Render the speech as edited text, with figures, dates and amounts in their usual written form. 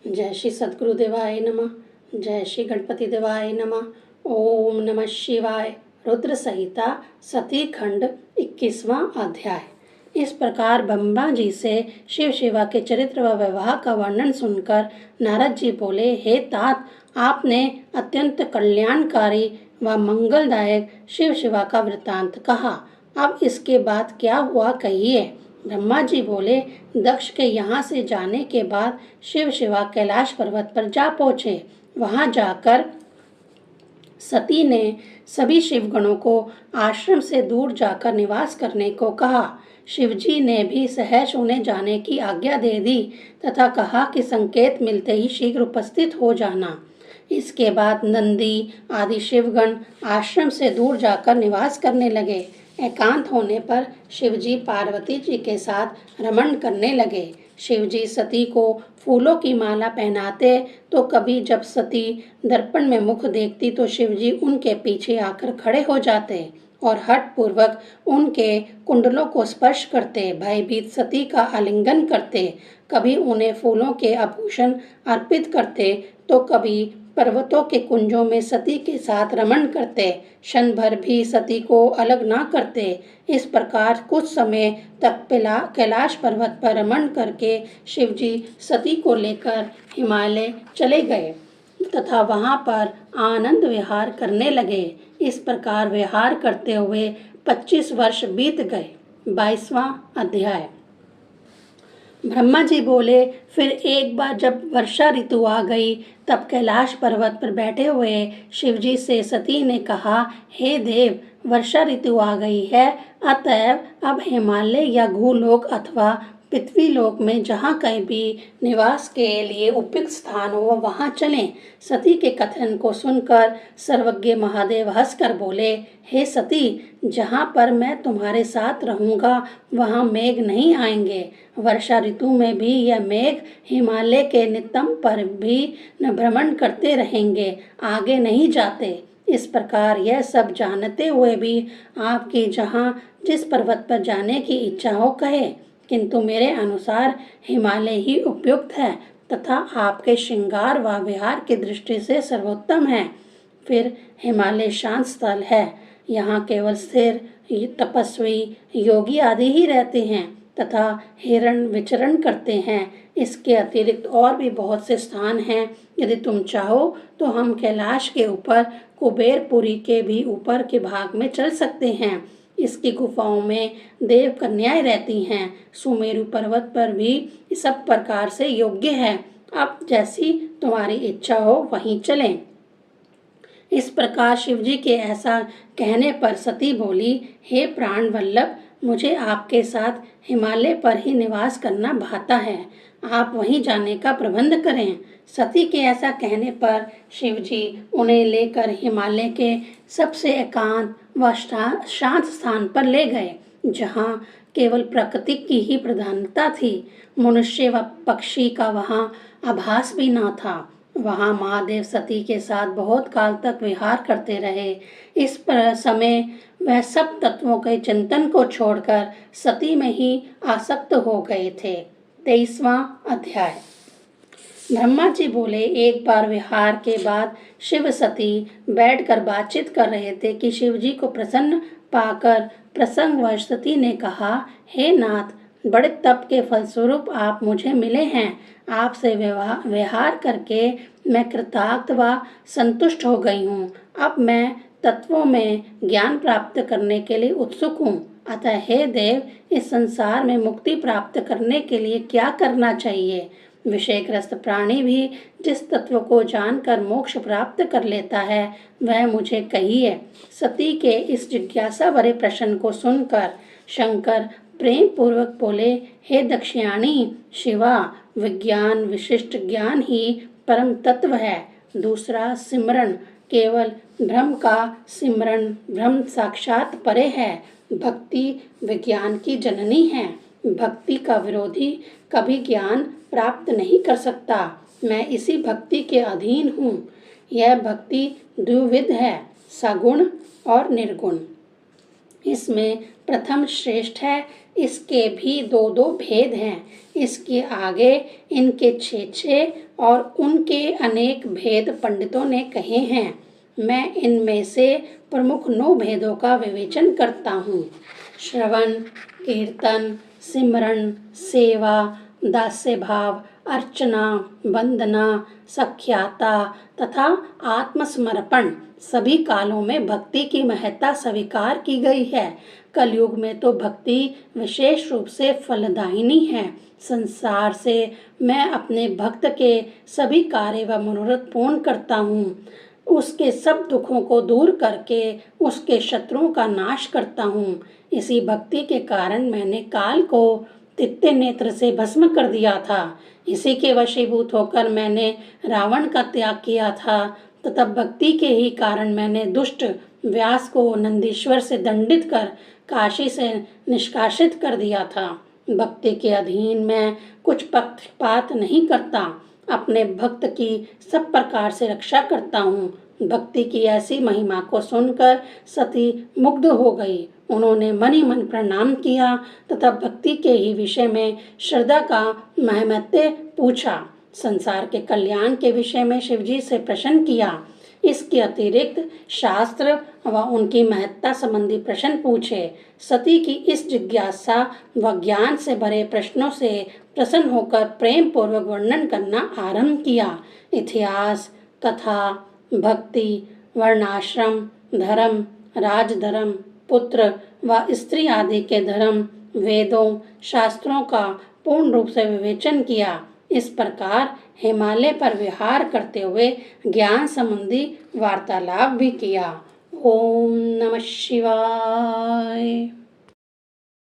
जय श्री सद्गुरुदेवाय नमः। जय श्री गणपति देवाय नमः। ओम नमः शिवाय। रुद्र संहिता सती खंड 21वां अध्याय। इस प्रकार ब्रह्मा जी से शिव शिवा के चरित्र व विवाह का वर्णन सुनकर नारद जी बोले, हे तात, आपने अत्यंत कल्याणकारी व मंगलदायक शिव शिवा का वृत्तांत कहा। अब इसके बाद क्या हुआ कहिए। ब्रह्मा जी बोले, दक्ष के यहाँ से जाने के बाद शिव शिवा कैलाश पर्वत पर जा पहुँचे। वहाँ जाकर सती ने सभी शिवगणों को आश्रम से दूर जाकर निवास करने को कहा। शिवजी ने भी सहज उन्हें जाने की आज्ञा दे दी तथा कहा कि संकेत मिलते ही शीघ्र उपस्थित हो जाना। इसके बाद नंदी आदि शिवगण आश्रम से दूर जाकर निवास करने लगे। एकांत होने पर शिवजी पार्वती जी के साथ रमण करने लगे। शिवजी सती को फूलों की माला पहनाते तो कभी जब सती दर्पण में मुख देखती तो शिवजी उनके पीछे आकर खड़े हो जाते और हठ पूर्वक उनके कुंडलों को स्पर्श करते, भयभीत सती का आलिंगन करते। कभी उन्हें फूलों के आभूषण अर्पित करते तो कभी पर्वतों के कुंजों में सती के साथ रमण करते, क्षण भर भी सती को अलग ना करते। इस प्रकार कुछ समय तक कैलाश पर्वत पर रमण करके शिवजी सती को लेकर हिमालय चले गए तथा वहां पर आनंद विहार करने लगे। इस प्रकार विहार करते हुए 25 वर्ष बीत गए। 22वां अध्याय। ब्रह्मा जी बोले, फिर एक बार जब वर्षा ऋतु आ गई तब कैलाश पर्वत पर बैठे हुए शिवजी से सती ने कहा, हे देव, वर्षा ऋतु आ गई है, अतएव अब हिमालय या भूलोक अथवा पृथ्वी लोक में जहाँ कहीं भी निवास के लिए उपयुक्त स्थान हो वहाँ चलें। सती के कथन को सुनकर सर्वज्ञ महादेव हंसकर बोले, हे सती, जहाँ पर मैं तुम्हारे साथ रहूँगा वहाँ मेघ नहीं आएंगे। वर्षा ऋतु में भी यह मेघ हिमालय के नितंब पर भी भ्रमण करते रहेंगे, आगे नहीं जाते। इस प्रकार यह सब जानते हुए भी आपकी जहाँ जिस पर्वत पर जाने की इच्छा हो कहे, किंतु मेरे अनुसार हिमालय ही उपयुक्त है तथा आपके श्रृंगार व विहार की दृष्टि से सर्वोत्तम है। फिर हिमालय शांत स्थल है, यहाँ केवल स्थिर तपस्वी योगी आदि ही रहते हैं तथा हिरण विचरण करते हैं। इसके अतिरिक्त और भी बहुत से स्थान हैं। यदि तुम चाहो तो हम कैलाश के ऊपर कुबेरपुरी के भी ऊपर के भाग में चल सकते हैं। इसकी गुफाओं में देव कन्याएं रहती हैं। सुमेरु पर्वत पर भी सब प्रकार से योग्य है। अब जैसी तुम्हारी इच्छा हो वहीं चलें। इस प्रकार शिवजी के ऐसा कहने पर सती बोली, हे प्राण वल्लभ, मुझे आपके साथ हिमालय पर ही निवास करना भाता है, आप वहीं जाने का प्रबंध करें। सती के ऐसा कहने पर शिवजी उन्हें लेकर हिमालय के सबसे एकांत व शांत स्थान पर ले गए, जहाँ केवल प्रकृति की ही प्रधानता थी। मनुष्य व पक्षी का वहाँ आभास भी न था। वहाँ महादेव सती के साथ बहुत काल तक विहार करते रहे। इस समय वह सब तत्वों के चिंतन को छोड़कर सती में ही आसक्त हो गए थे। 23वां अध्याय। ब्रह्मा जी बोले, एक बार विहार के बाद शिव सती बैठकर बातचीत कर रहे थे कि शिवजी को प्रसन्न पाकर प्रसंगवश सती ने कहा, हे नाथ, बड़े तप के फलस्वरूप आप मुझे मिले हैं। आपसे विहार करके मैं कृतार्थ व संतुष्ट हो गई हूँ। अब मैं तत्वों में ज्ञान प्राप्त करने के लिए उत्सुक हूँ। अतः हे देव, इस संसार में मुक्ति प्राप्त करने के लिए क्या करना चाहिए। विषयग्रस्त प्राणी भी जिस तत्व को जानकर मोक्ष प्राप्त कर लेता है वह मुझे कहिए। सती के इस जिज्ञासा भरे प्रश्न को सुनकर शंकर प्रेम पूर्वक बोले, हे दक्षिणाणी शिवा, विज्ञान विशिष्ट ज्ञान ही परम तत्व है। दूसरा सिमरण, केवल ब्रह्म का सिमरण ब्रह्म साक्षात परे है। भक्ति विज्ञान की जननी है। भक्ति का विरोधी कभी ज्ञान प्राप्त नहीं कर सकता। मैं इसी भक्ति के अधीन हूँ। यह भक्ति द्विविध है, सगुण और निर्गुण। इसमें प्रथम श्रेष्ठ है, इसके भी दो दो भेद हैं। इसके आगे इनके छः छः और उनके अनेक भेद पंडितों ने कहे हैं। मैं इनमें से प्रमुख 9 भेदों का विवेचन करता हूँ। श्रवण, कीर्तन, सिमरन, सेवा, दास्य भाव, अर्चना, वंदना, सख्याता तथा आत्मसमर्पण सभी कालों में भक्ति की महत्ता स्वीकार की गई है। कलयुग में तो भक्ति विशेष रूप से फलदायिनी है। संसार से मैं अपने भक्त के सभी कार्य व मनोरथ पूर्ण करता हूँ। उसके सब दुखों को दूर करके उसके शत्रुओं का नाश करता हूँ। इसी भक्ति के कारण मैंने काल को तित्ते नेत्र से भस्म कर दिया था। इसी के वशीभूत होकर मैंने रावण का त्याग किया था तथा भक्ति के ही कारण मैंने दुष्ट व्यास को नंदीश्वर से दंडित कर काशी से निष्कासित कर दिया था। भक्ति के अधीन मैं कुछ पक्षपात नहीं करता, अपने भक्त की सब प्रकार से रक्षा करता हूँ। भक्ति की ऐसी महिमा को सुनकर सती मुग्ध हो गई। उन्होंने मन ही मन प्रणाम किया तथा भक्ति के ही विषय में श्रद्धा का महत्व पूछा। संसार के कल्याण के विषय में शिवजी से प्रश्न किया। इसके अतिरिक्त शास्त्र व उनकी महत्ता संबंधी प्रश्न पूछे। सती की इस जिज्ञासा व ज्ञान से भरे प्रश्नों से प्रसन्न होकर प्रेम पूर्वक वर्णन करना आरंभ किया। इतिहास, कथा, भक्ति, वर्णाश्रम, धर्म, राजधर्म, पुत्र व स्त्री आदि के धर्म, वेदों, शास्त्रों का पूर्ण रूप से विवेचन किया। इस प्रकार हिमालय पर विहार करते हुए ज्ञान संबंधी वार्तालाप भी किया। ओम नमः शिवाय।